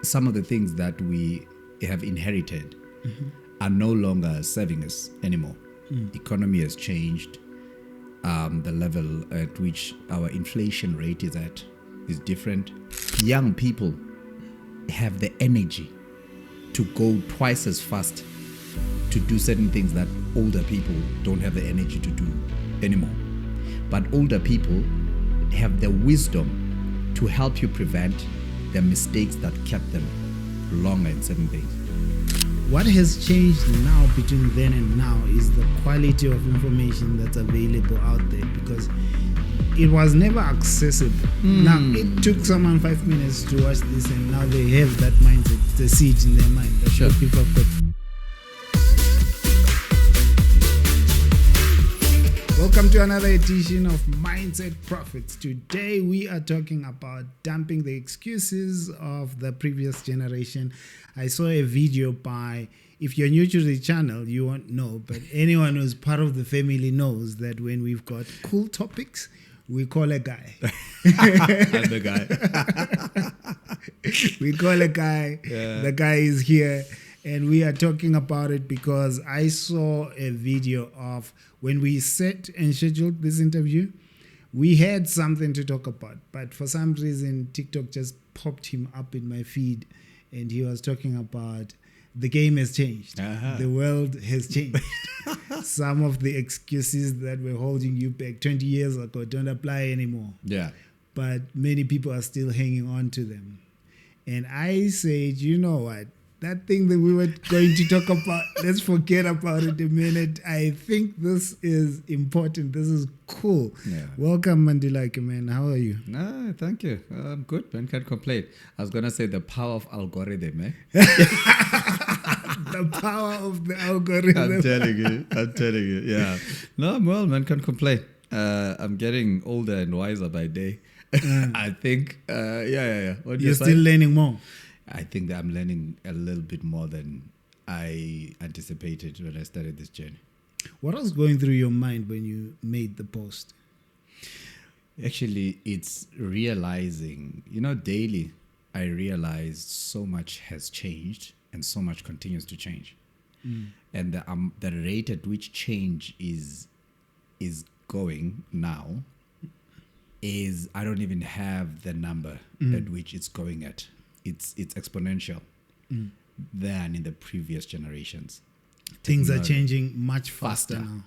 some of the things that we have inherited are no longer serving us anymore. Economy has changed. The level at which our inflation rate is at is different. Young people have the energy to go twice as fast to do certain things that older people don't have the energy to do anymore. But older people have the wisdom to help you prevent the mistakes that kept them longer in certain things. What has changed now between then and now is the quality of information that's available out there, because it was never accessible. Now, it took someone 5 minutes to watch this, and now they have that mindset, the seed in their mind. That's what people have got. Welcome to another edition of Mindset Profits. Today we are talking about dumping the excuses of the previous generation. I saw a video by, if you're new to the channel, you won't know, but anyone who's part of the family knows that when we've got cool topics, we call a guy. I'm the guy. We call a guy. Yeah. The guy is here. And we are talking about it because I saw a video of when we set and scheduled this interview, we had something to talk about. But for some reason, TikTok just popped him up in my feed. And he was talking about the game has changed. The world has changed. Some of the excuses that were holding you back 20 years ago don't apply anymore. Yeah. But many people are still hanging on to them. And I said, you know what? That thing that we were going to talk about, let's forget about it a minute. I think this is important. This is cool. Yeah. Welcome, Mandilake, man. How are you? No, thank you. I'm good, man. Can't complain. I was going to say the power of algorithm, eh? The power of the algorithm. I'm telling you. Yeah. No, I'm well, man. Can't complain. I'm getting older and wiser by day. I think, yeah. What You're still learning more. I think that I'm learning a little bit more than I anticipated when I started this journey. What was going through your mind when you made the post? Actually, it's realizing, daily I realize so much has changed and so much continues to change. And the rate at which change is going now is, I don't even have the number at which it's going at. It's exponential than in the previous generations. Things are changing much faster now.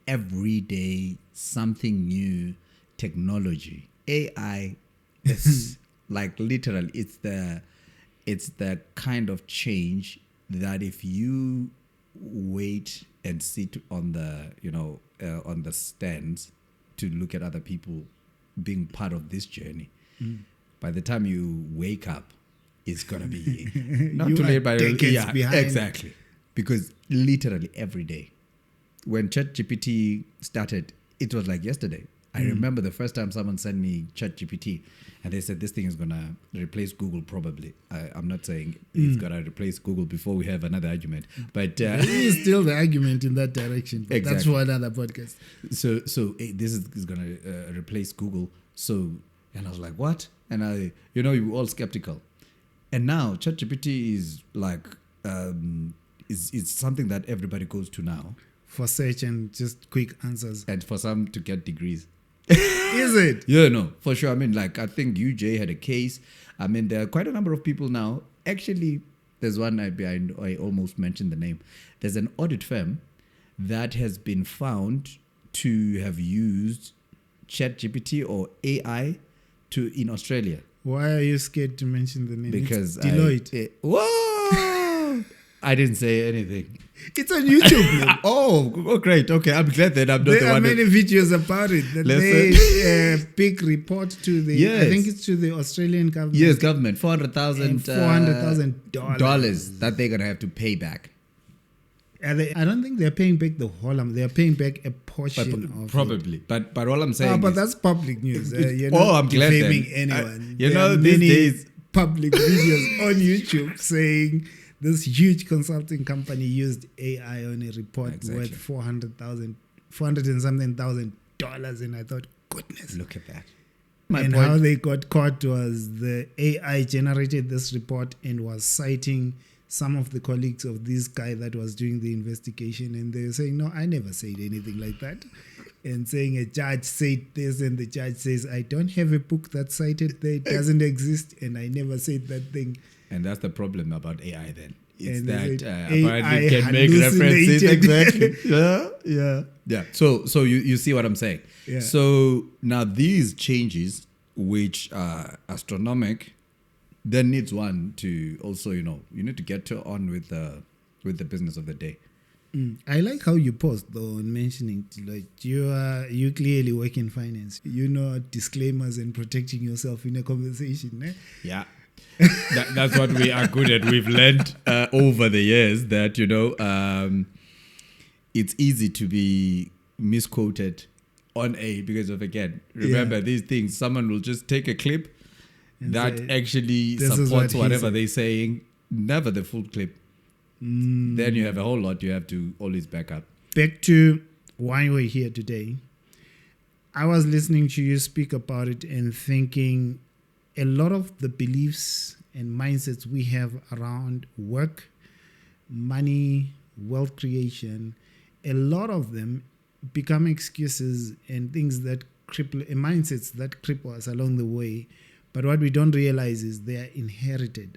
Every day, something new, technology, AI. It's like literally, it's the kind of change that if you wait and sit on the on the stands to look at other people being part of this journey, by the time you wake up, it's going to be not too late, but behind. Exactly. Because literally every day, when ChatGPT started, it was like yesterday. I remember the first time someone sent me ChatGPT and they said this thing is going to replace Google probably. I'm not saying it's going to replace Google before we have another argument. But there is still the argument in that direction. But exactly. That's for another podcast. So this is going to replace Google. And I was like, what? And you were all skeptical. And now ChatGPT is like, it's something that everybody goes to now. For search and just quick answers. And for some to get degrees. Is it? Yeah, no, for sure. I mean, I think UJ had a case. I mean, there are quite a number of people now. Actually, there's one, I almost mentioned the name. There's an audit firm that has been found to have used ChatGPT or AI in Australia. Why are you scared to mention the name? Because it's Deloitte. Whoa! I didn't say anything. It's on YouTube, man. Oh, great. Okay, I'm glad that I'm not there the one. There are many videos about it. That they big report to the, yes. I think it's to the Australian government. Yes, government. $400,000 that they're going to have to pay back. I don't think they're paying back the whole amount. They're paying back a portion of probably. it. But all I'm saying but that's public news. You're not I'm glad defaming anyone. There are these many days public videos on YouTube saying this huge consulting company used AI on a report worth $400 and something $1,000, and I thought, goodness, look at that. How they got caught was the AI generated this report and was citing some of the colleagues of this guy that was doing the investigation, and they were saying, no, I never said anything like that, and saying a judge said this, and the judge says, I don't have a book that cited there, it doesn't exist, and I never said that thing. And that's the problem about AI then. It's And that AI apparently can make references. hallucinated. Exactly. Yeah. So you see what I'm saying? Yeah. So now these changes, which are astronomical, then needs one to also, you need to get on with the business of the day. I like how you paused though on mentioning like you clearly work in finance. You know disclaimers and protecting yourself in a conversation. Eh? Yeah. That's what we are good at. We've learned over the years that, it's easy to be misquoted on because of, again, remember these things, someone will just take a clip and that say, actually supports whatever they're saying, never the full clip. Then you have a whole lot you have to always back up. Back to why we're here today. I was listening to you speak about it and thinking a lot of the beliefs and mindsets we have around work, money, wealth creation, a lot of them become excuses and things that cripple, mindsets that cripple us along the way. But what we don't realize is they are inherited.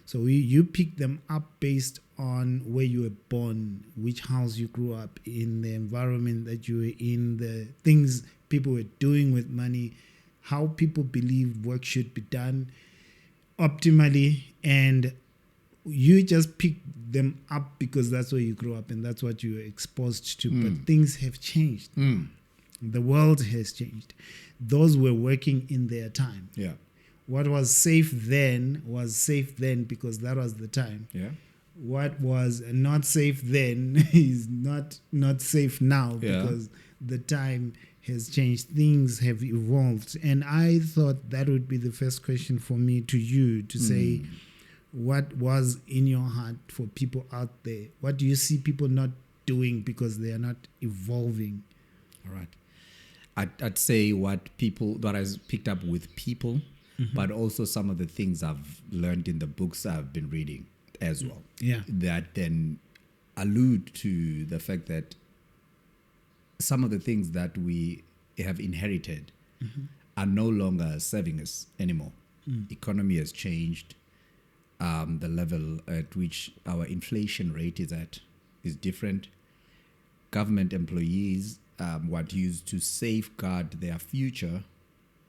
So you pick them up based on where you were born, which house you grew up in, the environment that you were in, the things people were doing with money, how people believe work should be done optimally, and you just pick them up because that's where you grew up and that's what you were exposed to. But things have changed. The world has changed. Those were working in their time. Yeah. What was safe then because that was the time. Yeah. What was not safe then is not safe now because the time has changed. Things have evolved. And I thought that would be the first question for me to you to say, what was in your heart for people out there? What do you see people not doing because they are not evolving? All right. I'd say what I picked up with people, but also some of the things I've learned in the books I've been reading as well. Yeah. That then allude to the fact that some of the things that we have inherited are no longer serving us anymore. Economy has changed. The level at which our inflation rate is different. Government employees, what used to safeguard their future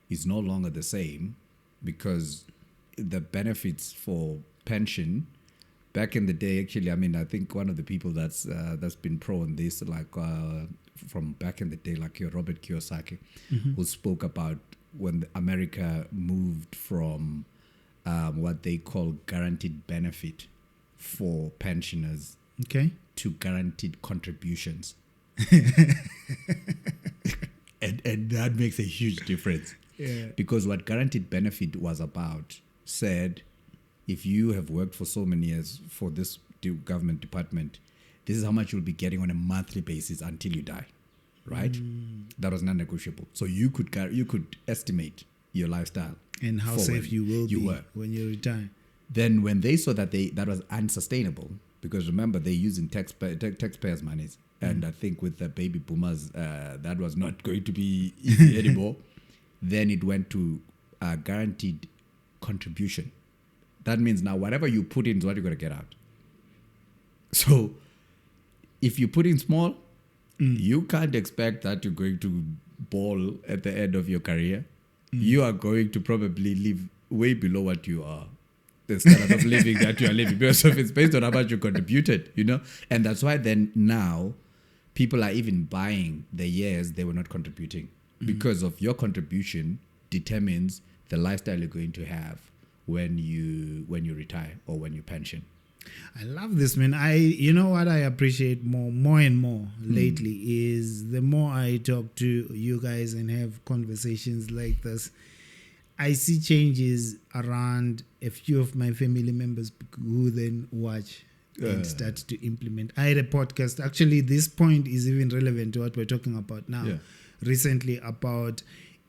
is no longer the same because the benefits for pension back in the day, actually, I think one of the people that's been pro on this, from back in the day, like your Robert Kiyosaki, who spoke about when America moved from what they call guaranteed benefit for pensioners to guaranteed contributions. and that makes a huge difference. Yeah. Because what guaranteed benefit was about said, if you have worked for so many years for this government department, this is how much you'll be getting on a monthly basis until you die, right? That was non-negotiable. So you could estimate your lifestyle and how safe you will be when you retire. Then when they saw that that was unsustainable, because remember they're using taxpayers' monies, and I think with the baby boomers that was not going to be easy anymore. Then it went to guaranteed contribution. That means now whatever you put in is what you're going to get out. So if you put in small, you can't expect that you're going to ball at the end of your career. You are going to probably live way below what you are, the standard of living that you are living, because it's based on how much you contributed, And that's why then now people are even buying the years they were not contributing, because of your contribution determines the lifestyle you're going to have when you retire or when you pension. I love this, man. You know what I appreciate more and more lately is the more I talk to you guys and have conversations like this, I see changes around a few of my family members who then watch and start to implement. I had a podcast. Actually, this point is even relevant to what we're talking about now. Yeah. Recently about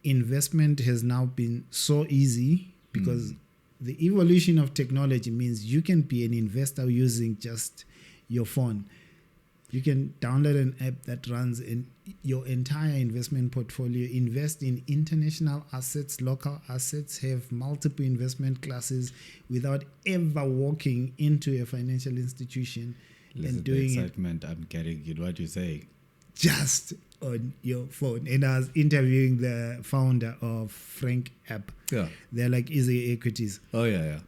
investment has now been so easy because the evolution of technology means you can be an investor using just your phone. You can download an app that runs in your entire investment portfolio, invest in international assets, local assets, have multiple investment classes without ever walking into a financial institution. Listen, and doing the excitement I'm getting in what you're saying. Just on your phone. And I was interviewing the founder of Frank App. Yeah. They're like Easy Equities. Oh, yeah.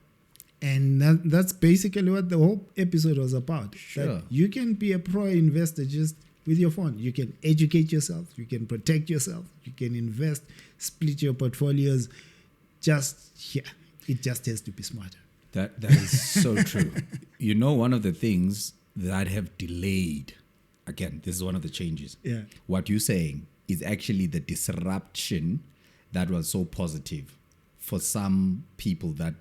And that's basically what the whole episode was about. Sure. That you can be a pro investor just with your phone. You can educate yourself. You can protect yourself. You can invest, split your portfolios. It just has to be smarter. That is so true. You know, one of the things that have delayed, again, this is one of the changes. Yeah. What you're saying is actually the disruption that was so positive for some people that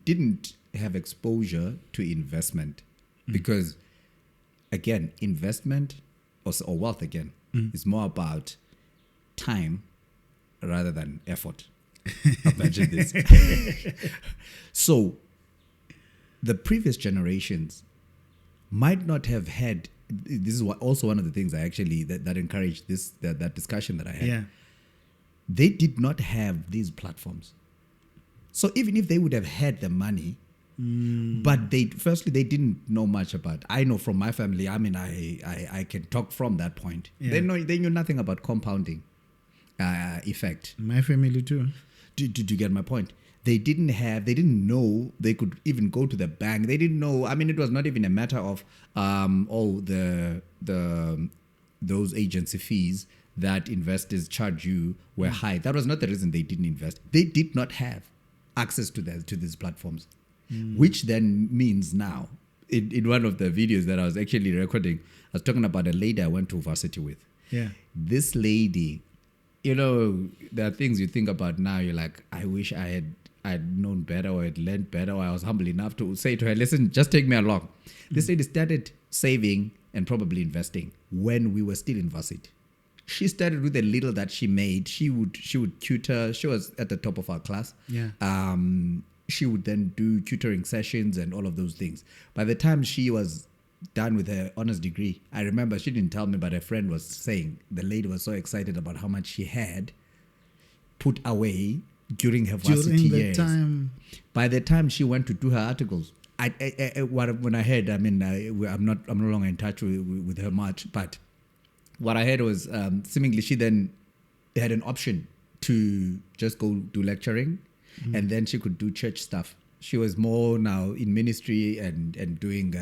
didn't have exposure to investment. Because, again, investment or wealth, again, is more about time rather than effort. Imagine this. So, the previous generations might not have had, this is also one of the things I actually, that encouraged that discussion that I had. Yeah. They did not have these platforms. So even if they would have had the money, but they didn't know much about. I know from my family. I mean, I can talk from that point. Yeah. They knew nothing about compounding effect. My family too. Do you get my point? They didn't know they could even go to the bank. They didn't know. I mean, it was not even a matter of those agency fees that investors charge you were high. That was not the reason they didn't invest. They did not have access to these platforms, which then means now, in one of the videos that I was actually recording, I was talking about a lady I went to varsity with. Yeah. This lady, you know, there are things you think about now. You're like, I wish I had known better, or had learned better, or I was humble enough to say to her, listen, just take me along. This lady started saving and probably investing when we were still in varsity. She started with the little that she made. She would tutor. She was at the top of our class. Yeah. She would then do tutoring sessions and all of those things. By the time she was done with her honors degree, I remember she didn't tell me, but her friend was saying the lady was so excited about how much she had put away during her varsity years. By the time she went to do her articles, when I heard, I mean, I'm no longer in touch with her much, but what I heard was seemingly she then had an option to just go do lecturing, and then she could do church stuff. She was more now in ministry and doing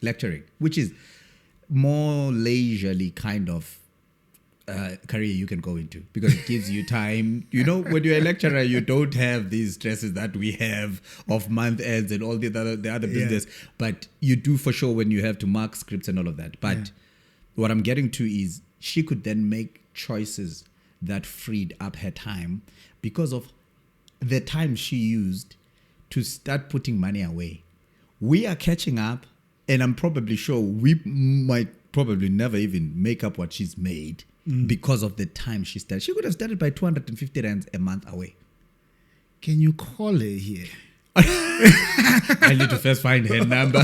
lecturing, which is more leisurely kind of career you can go into, because it gives you time. You know, when you're a lecturer, you don't have these stresses that we have of month ends and all the other business, but you do for sure when you have to mark scripts and all of that. But what I'm getting to is she could then make choices that freed up her time because of the time she used to start putting money away. We are catching up, and I'm probably sure we might probably never even make up what she's made because of the time she started. She could have started by 250 rands a month away. Can you call her here? I need to first find her number.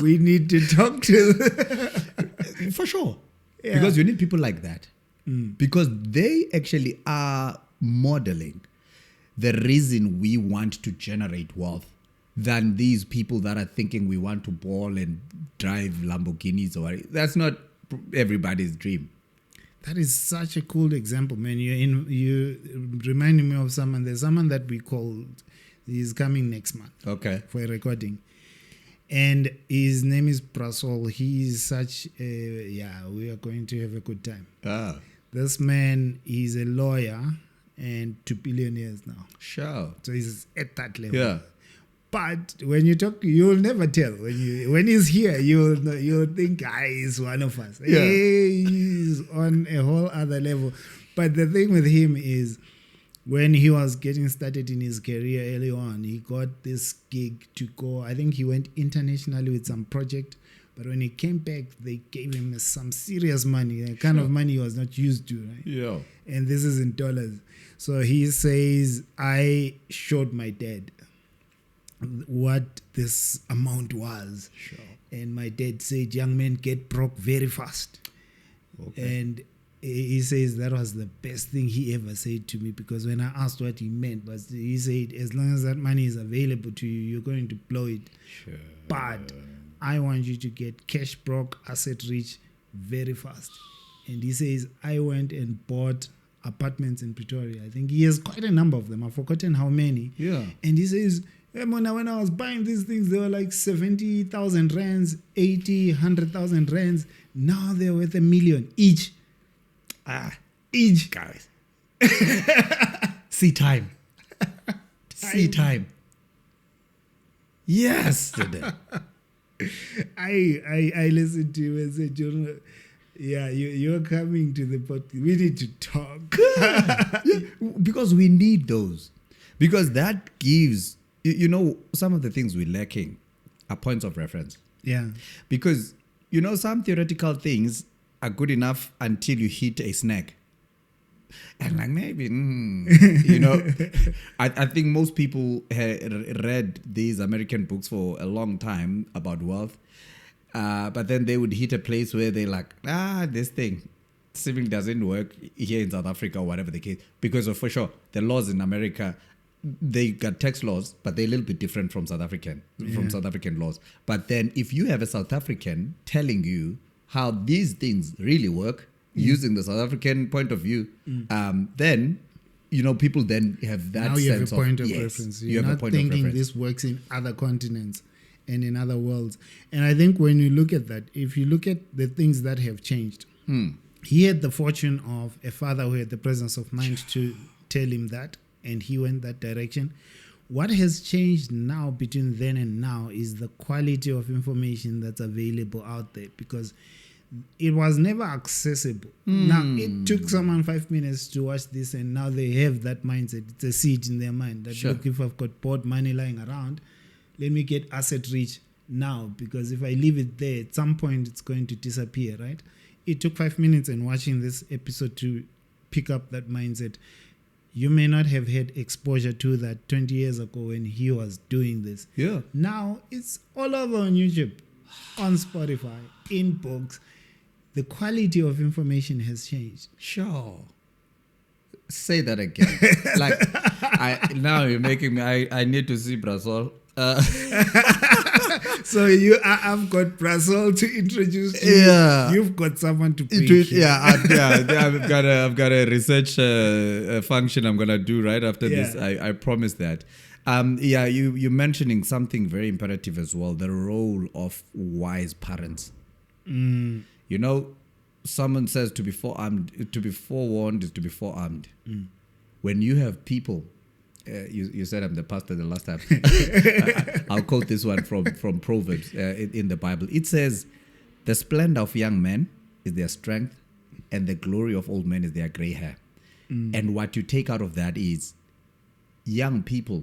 We need to talk to her. For sure. Yeah. Because you need people like that. Because they actually are modeling the reason we want to generate wealth than these people that are thinking we want to ball and drive Lamborghinis. That's not everybody's dream. That is such a cool example, man. You reminded me of someone. There's someone that we called. He's coming next month. Okay. For a recording. And his name is Prasol. He is such a, we are going to have a good time. This man is a lawyer and 2 billionaires now. Sure. So he's at that level. Yeah. But when you talk, you'll never tell. When he's here, you'll think, he's one of us. Yeah. He's on a whole other level. But the thing with him is, when he was getting started in his career early on, he got this gig to go. I think he went internationally with some project. But when he came back, they gave him some serious money, the kind of money he was not used to, right? Yeah. And this is in dollars. So he says, I showed my dad what this amount was. Sure. And my dad said, young men get broke very fast. Okay. And he says that was the best thing he ever said to me, because when I asked what he meant, was he said, as long as that money is available to you, you're going to blow it. Sure. But I want you to get cash broke, asset rich very fast. And he says, I went and bought apartments in Pretoria. I think he has quite a number of them. I've forgotten how many. Yeah. And he says, hey, Mona, when I was buying these things, they were like 70,000 rands, 80, 100,000 rands. Now they're worth $1 million each. Each. Guys. See time. See time. Yes. I listened to him and said, Jonah, yeah, you're coming to the podcast. We need to talk. Because we need those. Because that gives, some of the things we're lacking are points of reference. Yeah. Because, some theoretical things are good enough until you hit a snag. And like maybe, I think most people had read these American books for a long time about wealth. But then they would hit a place where they're like, this thing simply doesn't work here in South Africa or whatever the case. Because for sure, the laws in America, they got tax laws, but they're a little bit different from South African laws. But then if you have a South African telling you how these things really work using the South African point of view, then, people then have that now sense you have a point of yes, reference. you You're have not a point of thinking reference. this works in other continents and in other worlds. And I think when you look at that, if you look at the things that have changed, he had the fortune of a father who had the presence of mind to tell him that, and he went that direction. What has changed now between then and now is the quality of information that's available out there, because it was never accessible. Now, it took someone 5 minutes to watch this, and now they have that mindset. It's a seed in their mind that, look, if I've got bought money lying around, let me get asset rich now, because if I leave it there, at some point it's going to disappear, right? It took 5 minutes and watching this episode to pick up that mindset. You may not have had exposure to that 20 years ago when he was doing this. Yeah. Now it's all over on YouTube, on Spotify, in books. The quality of information has changed. Sure. Say that again. Now you're making me. I need to see Brazil. So I've got Brazil to introduce to you. Yeah. You've got someone to preach. I've got a research function I'm gonna do right after this. I promise that. You're mentioning something very imperative as well. The role of wise parents. Someone says to be forewarned is to be forearmed. When you have people, you said I'm the pastor the last time. I'll quote this one from Proverbs in the Bible. It says, "The splendor of young men is their strength, and the glory of old men is their gray hair." And what you take out of that is, young people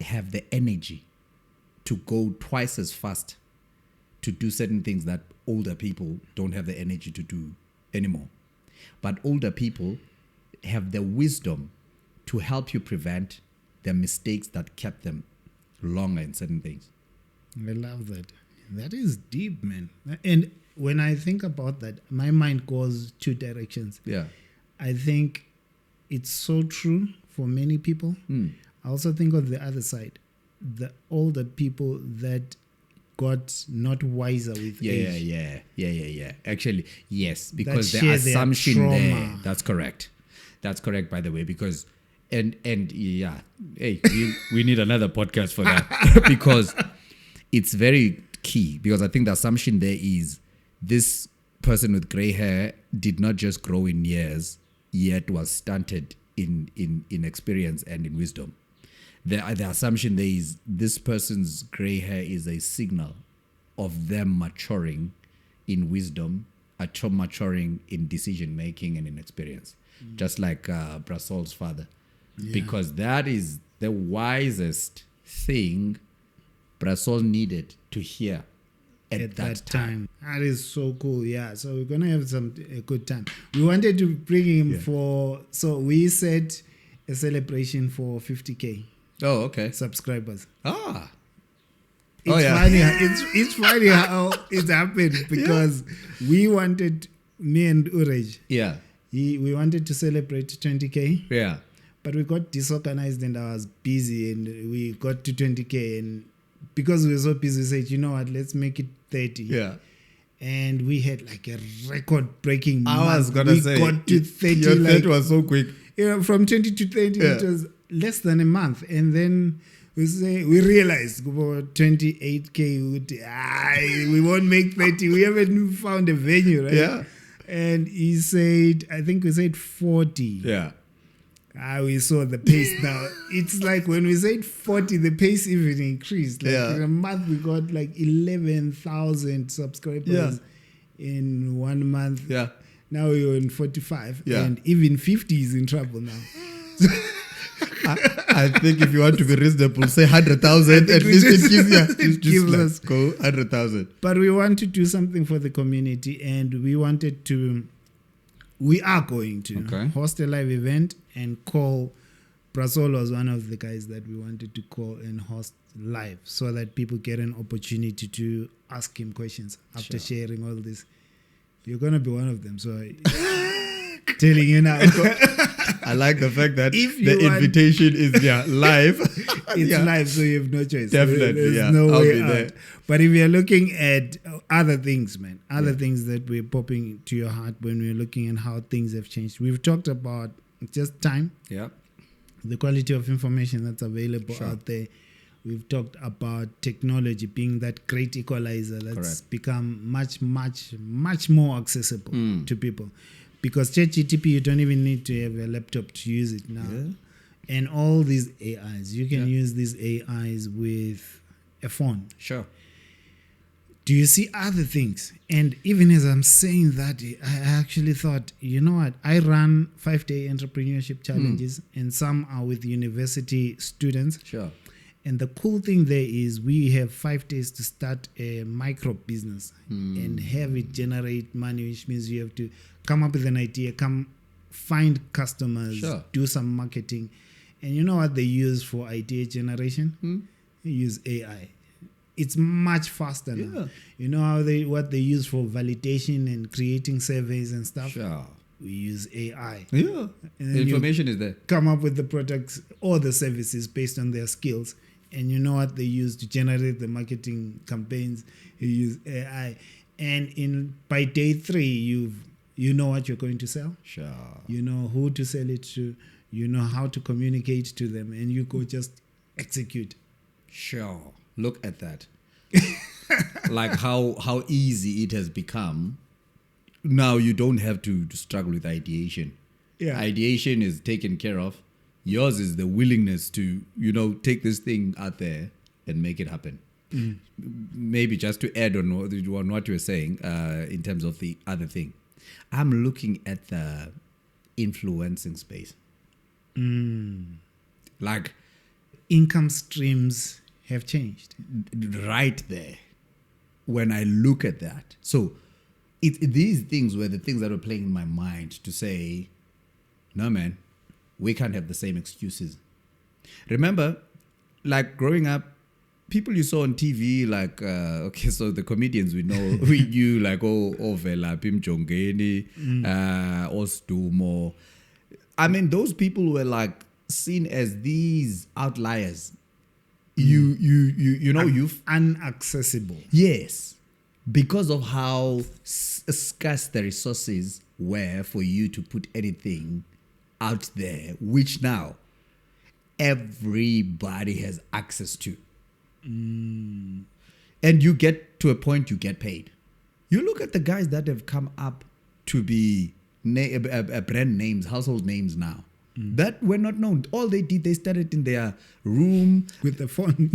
have the energy to go twice as fast to do certain things that older people don't have the energy to do anymore. But older people have the wisdom to help you prevent the mistakes that kept them longer in certain things. I love that. That is deep, man. And when I think about that, my mind goes two directions. Yeah. I think it's so true for many people. I also think of the other side, the older people that got not wiser with age. Yeah. Actually, yes, because That the share their assumption there. trauma. That's correct, by the way, because and yeah, hey, we need another podcast for that because it's very key. Because I think the assumption there is this person with gray hair did not just grow in years, yet was stunted in experience and in wisdom. The assumption there is this person's gray hair is a signal of them maturing in wisdom, maturing in decision making and in experience, just like Brasol's father, because that is the wisest thing Brasol needed to hear at that time. That is so cool. Yeah. So we're gonna have a good time. We wanted to bring him so we set a celebration for 50K. Oh, okay. Subscribers. Ah. It's funny. It's funny how it happened because we wanted, me and Urej. Yeah. We wanted to celebrate 20K. Yeah. But we got disorganized and I was busy and we got to 20K, and because we were so busy, we said, you know what, let's make it 30. Yeah. And we had like a record-breaking month. I was gonna say, got to 30. Your 30 was so quick. From 20 to 30, it was less than a month. And then we realized about 28K, we won't make 30. We haven't found a venue, right? Yeah. And he said, I think we said 40. Yeah. We saw the pace now. It's like when we said 40, the pace even increased. Like in a month, we got like 11,000 subscribers in 1 month. Yeah. Now we're in 45. Yeah. And even 50 is in trouble now. I think if you want to be reasonable, say 100,000. At least it gives us go 100,000. But we want to do something for the community, and we are going to host a live event and call. Brasol was one of the guys that we wanted to call and host live so that people get an opportunity to ask him questions after sharing all this. You're going to be one of them, so telling you now. I like the fact that the invitation is live. It's live, so you have no choice. Definitely, There's no way out. But if you're looking at other things, man, things that we're popping to your heart when we're looking at how things have changed. We've talked about just time, the quality of information that's available out there. We've talked about technology being that great equalizer that's become much, much, much more accessible to people. Because ChatGPT, you don't even need to have a laptop to use it now. Yeah. And all these AIs, you can use these AIs with a phone. Sure. Do you see other things? And even as I'm saying that, I actually thought, you know what? I run 5-day entrepreneurship challenges, and some are with university students. Sure. And the cool thing there is we have 5 days to start a micro business and have it generate money, which means you have to come up with an idea, find customers, do some marketing. And you know what they use for idea generation? They use AI. It's much faster now. You know what they use for validation and creating surveys and stuff? Sure. We use AI. Yeah. And the information is there. Come up with the products or the services based on their skills. And you know what they use to generate the marketing campaigns? You use AI. And by day 3, you know what you're going to sell. Sure. You know who to sell it to. You know how to communicate to them. And you go just execute. Sure. Look at that. Like how easy it has become. Now you don't have to struggle with ideation. Yeah. Ideation is taken care of. Yours is the willingness to, take this thing out there and make it happen. Maybe just to add on what you were saying in terms of the other thing. I'm looking at the influencing space. Like income streams have changed. Right there. When I look at that. So these things were the things that were playing in my mind to say, no, man, we can't have the same excuses. Remember, like growing up, people you saw on TV, like, so the comedians we knew, like, Vela, Pim Jongeni, Ostumo. I mean, those people were like seen as these outliers. Unaccessible. Yes. Because of how scarce the resources were for you to put anything out there, which now everybody has access to. And you get to a point you get paid. You look at the guys that have come up to be brand names, household names now, that were not known. All they did, they started in their room with the phone.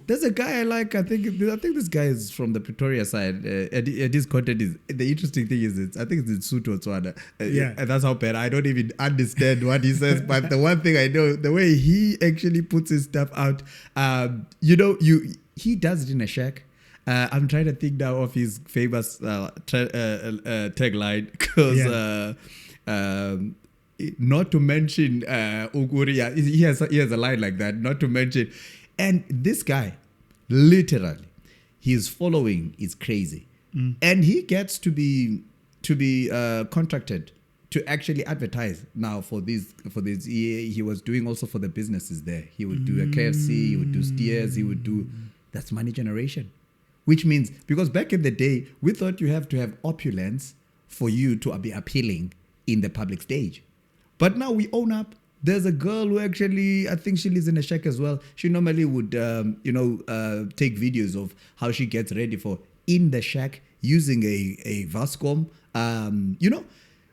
There's a guy I like. I think this guy is from the Pretoria side. And his content is, the interesting thing is, I think it's in Suto Tswana. And that's how bad. I don't even understand what he says. But the one thing I know, the way he actually puts his stuff out, he does it in a shack. I'm trying to think now of his famous tagline because not to mention Uguria, he has a line like that. Not to mention, and this guy, literally, his following is crazy, and he gets to be contracted to actually advertise now for this. He was doing also for the businesses there. He would do a KFC, he would do steers, he would do. That's money generation, which means because back in the day we thought you have to have opulence for you to be appealing in the public stage, but now we own up. There's a girl who actually, I think she lives in a shack as well. She normally would, take videos of how she gets ready for in the shack using a Vascom,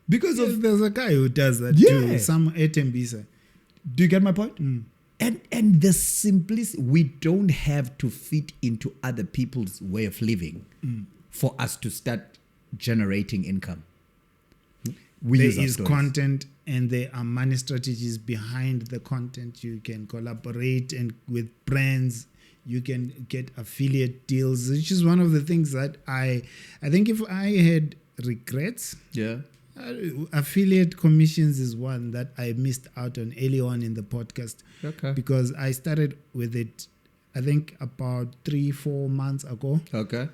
because of... There's a guy who does that too, some Etembisa. Do you get my point? And the simplicity, we don't have to fit into other people's way of living for us to start generating income. There is content and there are money strategies behind the content. You can collaborate and with brands. You can get affiliate deals, which is one of the things that I think if I had regrets, affiliate commissions is one that I missed out on early on in the podcast. Okay. Because I started with it, I think about 3-4 months ago. Okay.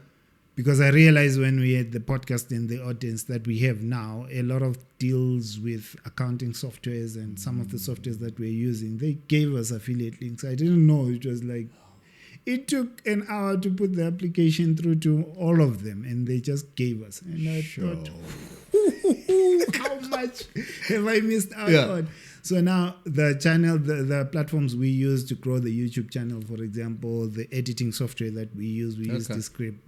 Because I realized when we had the podcast in the audience that we have now, a lot of deals with accounting softwares and some of the softwares that we're using, they gave us affiliate links. I didn't know. It was like, it took an hour to put the application through to all of them, and they just gave us. And I thought, how much have I missed out on? So now the channel, the platforms we use to grow the YouTube channel, for example, the editing software that we use Descript.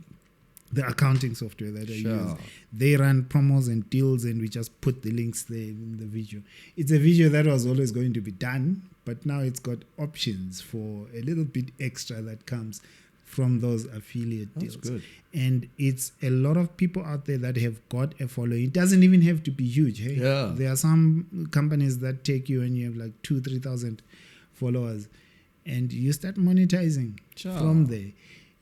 The accounting software that I use, they run promos and deals, and we just put the links there in the video. It's a video that was always going to be done, but now it's got options for a little bit extra that comes from those affiliate deals. That's good. And it's a lot of people out there that have got a following. It doesn't even have to be huge. Hey, there are some companies that take you and you have like 2,000-3,000 followers, and you start monetizing from there.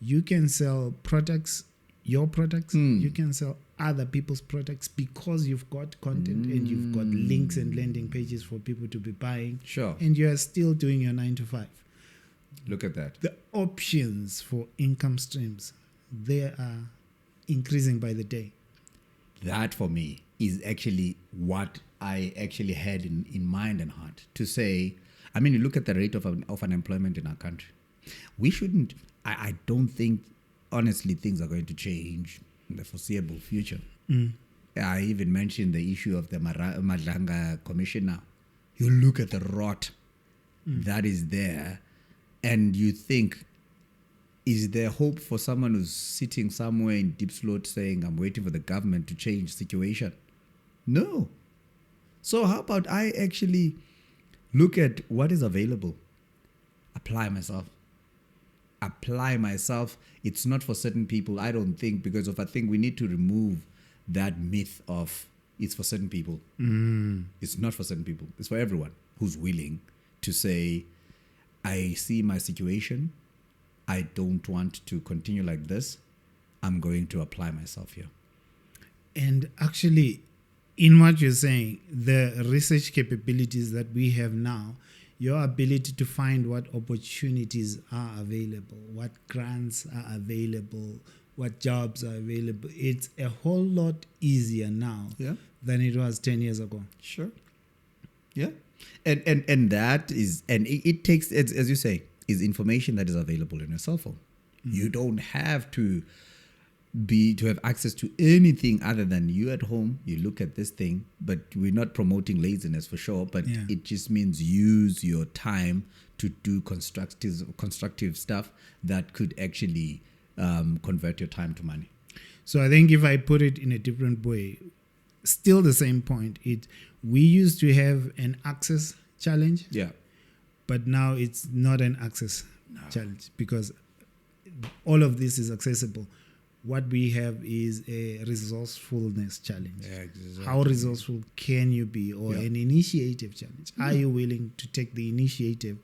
You can sell products. Your products, you can sell other people's products because you've got content and you've got links and landing pages for people to be buying. And you are still doing your 9 to 5. Look at that. The options for income streams, they are increasing by the day. That for me is actually what I actually had in mind and heart to say. I mean, you look at the rate of unemployment in our country. We shouldn't, I don't think, honestly, things are going to change in the foreseeable future. I even mentioned the issue of the Madlanga Commission now. You look at the rot that is there, and you think, is there hope for someone who's sitting somewhere in deep slot saying, I'm waiting for the government to change the situation? No. So how about I actually look at what is available, apply myself. It's not for certain people, I don't think, because I think we need to remove that myth of it's for certain people. It's not for certain people. It's for everyone who's willing to say, I see my situation. I don't want to continue like this. I'm going to apply myself here. And actually, in what you're saying, the research capabilities that we have now, your ability to find what opportunities are available, what grants are available, what jobs are available. It's a whole lot easier now than it was 10 years ago. Sure. Yeah. And that is, and it takes, as you say, is information that is available in your cell phone. You don't have to have access to anything other than you at home. You look at this thing, but we're not promoting laziness for sure, but it just means use your time to do constructive stuff that could actually convert your time to money. So I think if I put it in a different way, still the same point, we used to have an access challenge, but now it's not an access challenge because all of this is accessible. What we have is a resourcefulness challenge. Exactly. How resourceful can you be? Or an initiative challenge. Are you willing to take the initiative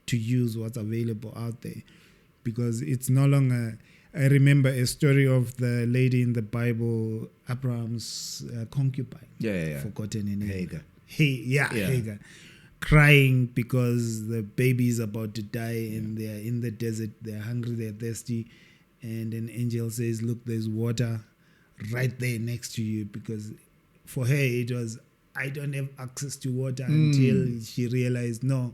to use what's available out there? Because it's no longer, I remember a story of the lady in the Bible, Abraham's concubine. Forgotten her name. Hagar. Hagar. Crying because the baby is about to die and they are in the desert. They're hungry, they're thirsty. And an angel says, look, there's water right there next to you. Because for her, it was, I don't have access to water until she realized, no,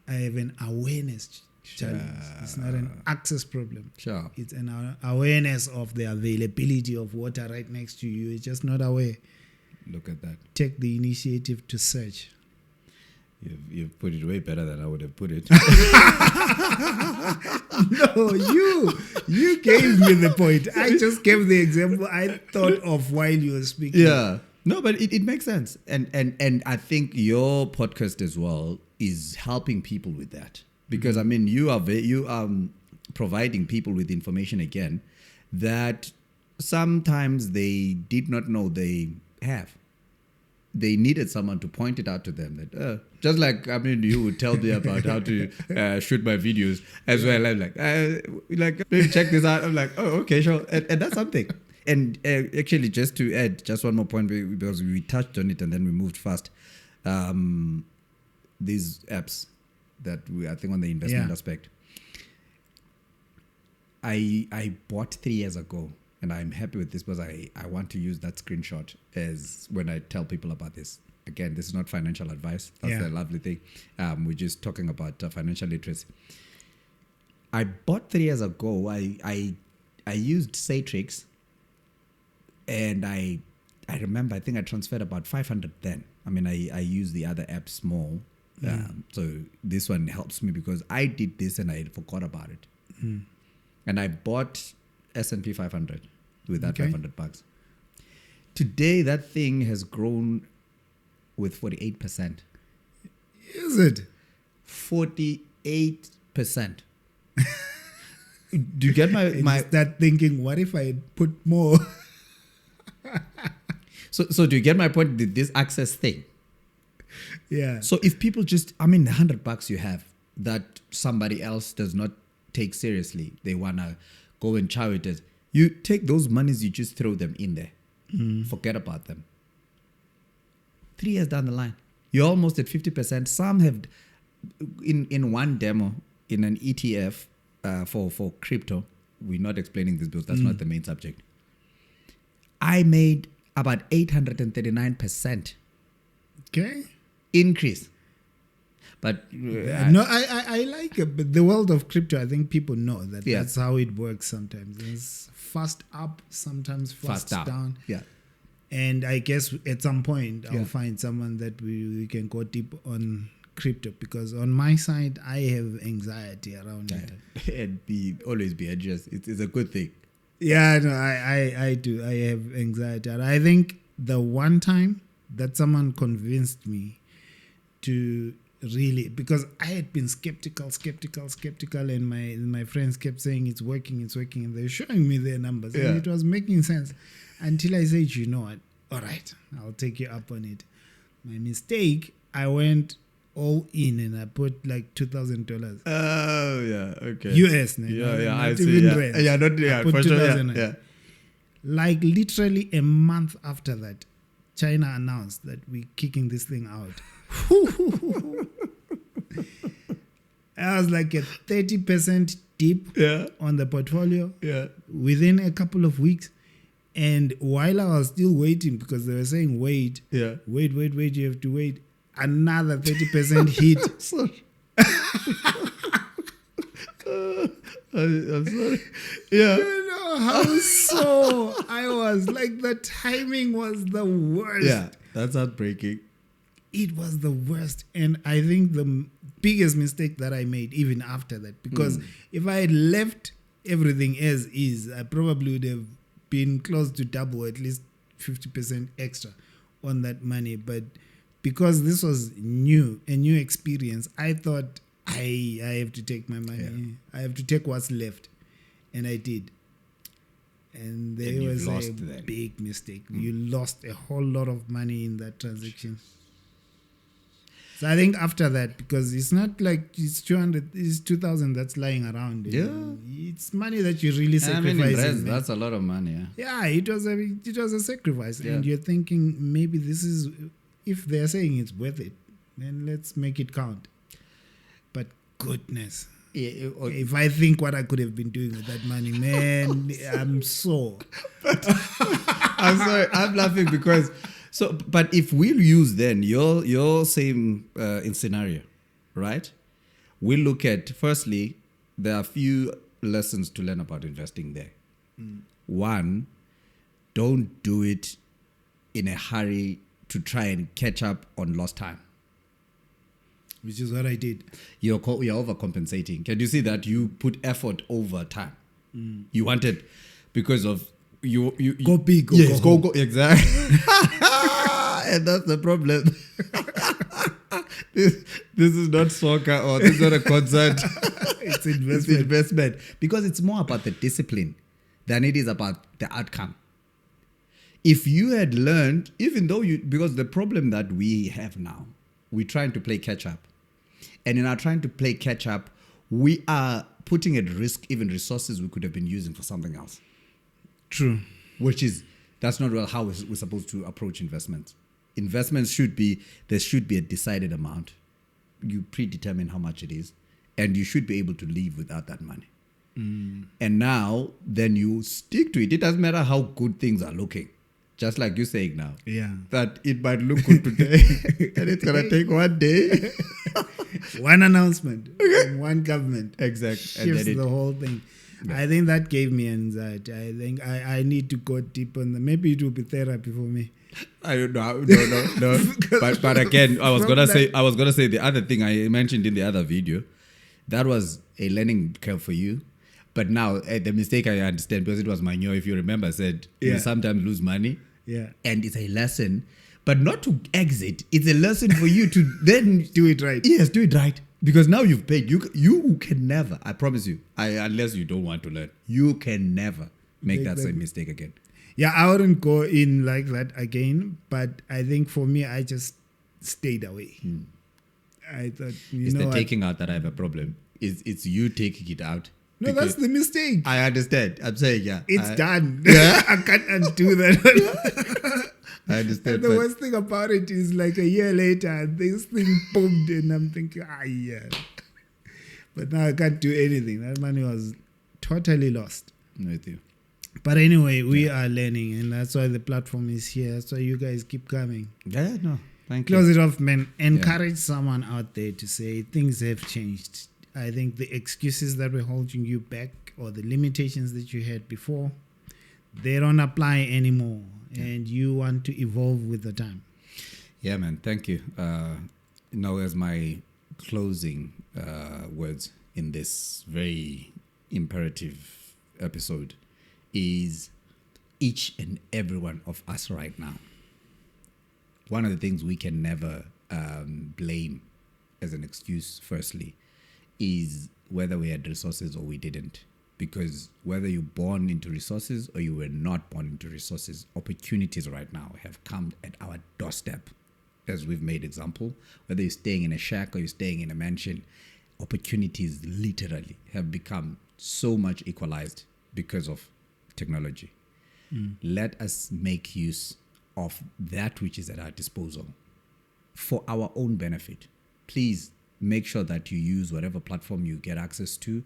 I have an awareness challenge. It's not an access problem. It's an awareness of the availability of water right next to you. You're just not aware. Look at that. Take the initiative to search. You've put it way better than I would have put it. No, you gave me the point. I just gave the example I thought of while you were speaking. Yeah. No, but it makes sense. And I think your podcast as well is helping people with that. Because, I mean, you are providing people with information, again, that sometimes they did not know they have. They needed someone to point it out to them. That just like, I mean, you would tell me about how to shoot my videos as well. I'm like, maybe check this out. I'm like, oh, okay, sure. And that's something. And actually, just to add, just one more point, because we touched on it and then we moved fast. These apps that I think on the investment aspect, I bought 3 years ago. And I'm happy with this because I want to use that screenshot as when I tell people about this. Again, this is not financial advice. That's the lovely thing. We're just talking about financial literacy. I bought 3 years ago. I used Satrix, and I remember, I think I transferred about 500 then. I mean, I use the other apps more. So this one helps me because I did this and I forgot about it. And I bought S&P 500 with that $500. Today, that thing has grown with 48%. Is it? 48%. Do you get my start thinking, what if I put more? So do you get my point? This access thing. Yeah. So if people just, I mean, $100 you have that somebody else does not take seriously, they wanna go and chow it as, you take those monies, you just throw them in there. Forget about them. 3 years down the line, you're almost at 50%. Some have, in one demo, in an ETF for crypto, we're not explaining this because that's not the main subject. I made about 839% increase. But no, I like it. But the world of crypto, I think people know that that's how it works sometimes. It's fast up, sometimes fast down. Yeah. And I guess at some point I'll find someone that we can go deep on crypto, because on my side I have anxiety around it. And always be anxious. It's a good thing. Yeah, no, I do. I have anxiety. And I think the one time that someone convinced me to really, because I had been skeptical, and my friends kept saying it's working, and they're showing me their numbers, and it was making sense until I said, you know what, all right, I'll take you up on it. My mistake, I went all in and I put like $2,000. Oh yeah, okay. US, I see. For sure. Like literally a month after that, China announced that we're kicking this thing out. I was like a 30% dip on the portfolio within a couple of weeks. And while I was still waiting, because they were saying, wait, you have to wait, another 30% hit. Sorry. I'm sorry. Yeah. You know how so I was like, the timing was the worst. Yeah, that's heartbreaking. It was the worst. And I think the biggest mistake that I made even after that, because if I had left everything as is, I probably would have been close to double, at least 50% extra on that money. But because this was a new experience, I thought I have to take my money. Yeah. I have to take what's left. And I did. And there was a big mistake. You lost a whole lot of money in that transaction. So I think after that, because it's not like it's 200, it's 2,000 that's lying around. Yeah. it's money that you're really I mean, sacrificing. that's a lot of money. Yeah, it was a sacrifice, Yeah. and you're thinking maybe this is, if they're saying it's worth it, then let's make it count. But goodness, if I think what I could have been doing with that money, man, I'm sore. I'm sorry, I'm laughing because but if we'll use then your same in scenario, right? We'll look at, firstly, there are a few lessons to learn about investing there. One, don't do it in a hurry to try and catch up on lost time. Which is what I did. You're overcompensating. Can you see that you put effort over time? You wanted, because of you Go big, go yes, home. go exactly. And that's the problem. This is not soccer, or this is not a concert. It's It's investment. investment, because it's more about the discipline than it is about the outcome. If you had learned, because the problem that we have now, we're trying to play catch up. And in our trying to play catch up, we are putting at risk even resources we could have been using for something else. True. That's not really how we're supposed to approach investments. Investments there should be a decided amount. You predetermine how much it is, and you should be able to live without that money. And now, then you stick to it. It doesn't matter how good things are looking. Just like you're saying now. Yeah. That it might look good today, and it's going to take one day. One announcement from one government. Exactly. Shifts the whole thing. Yeah. I think that gave me anxiety. I think I need to go deep on that. Maybe it will be therapy for me. I don't know. No. But again, I was gonna say the other thing I mentioned in the other video, that was a learning curve for you. But now the mistake I understand, because it was Manyo, if you remember, said you sometimes lose money. Yeah. And it's a lesson, but not to exit. It's a lesson for you to then do it right. Yes, do it right. Because now you've paid. You can never, I promise you, unless you don't want to learn, you can never make that same mistake again. Yeah, I wouldn't go in like that again. But I think for me, I just stayed away. I thought, it's the taking out that I have a problem. It's you taking it out. No, that's the mistake. I understand. I'm saying, yeah. It's done. Yeah. I can't undo that. I understand. And the worst thing about it is, like, a year later, this thing boomed, and I'm thinking, yeah. But now I can't do anything. That money was totally lost. With you. But anyway, we are learning, and that's why the platform is here. That's why you guys keep coming. Yeah, no. Thank you. Close it off, man. Encourage someone out there to say things have changed. I think the excuses that were holding you back, or the limitations that you had before, they don't apply anymore. And you want to evolve with the time. Yeah, man. Thank you. As my closing words in this very imperative episode is each and every one of us right now. One of the things we can never blame as an excuse, firstly, is whether we had resources or we didn't. Because whether you're born into resources or you were not born into resources, opportunities right now have come at our doorstep, as we've made example. Whether you're staying in a shack or you're staying in a mansion, opportunities literally have become so much equalized because of technology. Let us make use of that which is at our disposal for our own benefit. Please make sure that you use whatever platform you get access to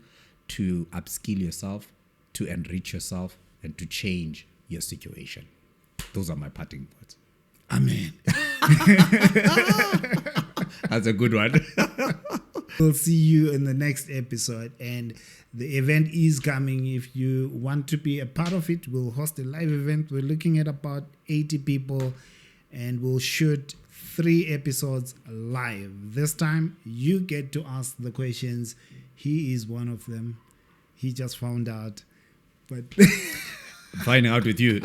upskill yourself, to enrich yourself, and to change your situation. Those are my parting words. Amen. That's a good one. We'll see you in the next episode, and the event is coming. If you want to be a part of it, we'll host a live event. We're looking at about 80 people, and we'll shoot 3 episodes live. This time, you get to ask the questions. He is one of them. He just found out. But I'm finding out with you.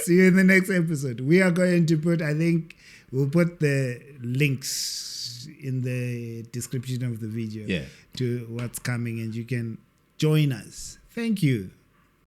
see you in the next episode. We are going to put, I think, we'll put the links in the description of the video to what's coming, and you can join us. Thank you.